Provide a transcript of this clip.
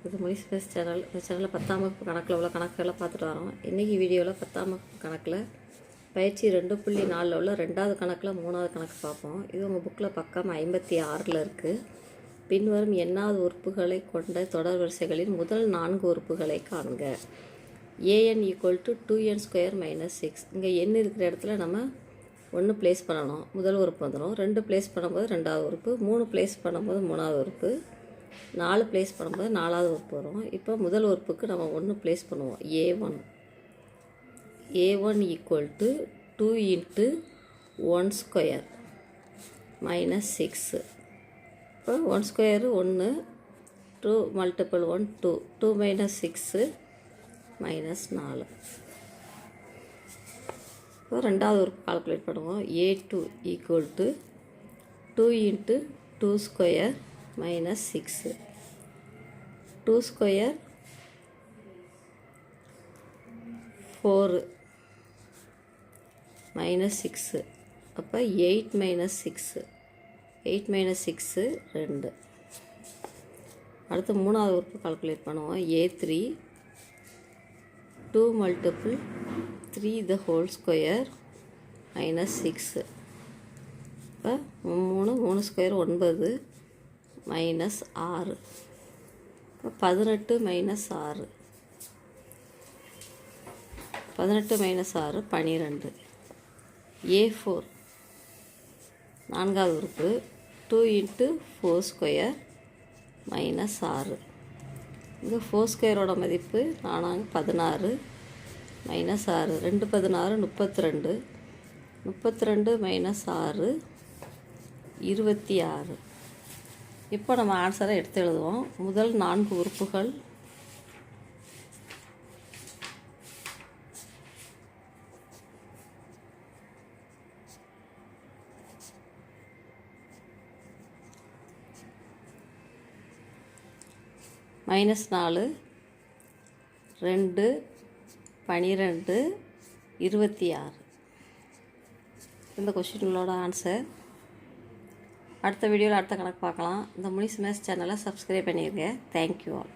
இது மொழி space channel. இந்த சேனலில் 10ஆம் வகுப்பு கணக்கில் உள்ள கணக்குகளை பார்த்துட்டு வரோம். இன்றைக்கி வீடியோவில் 10ஆம் வகுப்பு கணக்கில் பயிற்சி 2.4 உள்ள 2வது கணக்கில் 3வது கணக்கு பார்ப்போம். இது உங்கள் புக்கில் பக்கம் 56 இருக்குது. பின்வரும் எண்ணாவது உறுப்புகளை கொண்ட தொடர் வரிசைகளின் முதல் 4 உறுப்புகளை காணுங்க. an = 2n² - 6. இங்கே n இருக்கிற இடத்துல நம்ம 1 ப்ளேஸ் பண்ணணும், முதல் உறுப்பு வந்துடும். 2 ப்ளேஸ் பண்ணும்போது 2வது உறுப்பு, 3 ப்ளேஸ் பண்ணும்போது 3வது உறுப்பு, 4 ப்ளேஸ் பண்ணும்போது 4வது உறுப்பு வரும். இப்போ முதல் உறுப்புக்கு நம்ம 1 ப்ளேஸ் பண்ணுவோம். a1 = 2 × 1² - 6. இப்போ 1² 1, 2 × 1 2, 2 - 6 -4. இப்போ ரெண்டாவது உறுப்பு கால்குலேட் பண்ணுவோம். a2 = 2 × 2² - 6. 2² 4 -6. அப்போ 8 - 6. 8 - 6 2. அடுத்து மூணாவது உறுப்பு கால்குலேட் பண்ணுவோம். a3 2 × 3² - 6. இப்போ 3 3² 9 -6. இப்போ 18 - 6. 18 - 6 12. a4 நான்காவது உறுப்பு 2 × 4² - 6. இங்கே 4² மதிப்பு 16 -6. 2 16 32. 32 - 6 26. இப்போ நம்ம ஆன்சரை எடுத்து எழுதுவோம். முதல் 4 உறுப்புகள் -4 2 12 26. இந்த கொஸ்டினோட ஆன்சர். அடுத்த வீடியோவில் அடுத்த கணக்கு பார்க்கலாம். இந்த முனிஸ் மேத்ஸ் சேனலை சப்ஸ்கிரைப் பண்ணிடுங்க. Thank you all.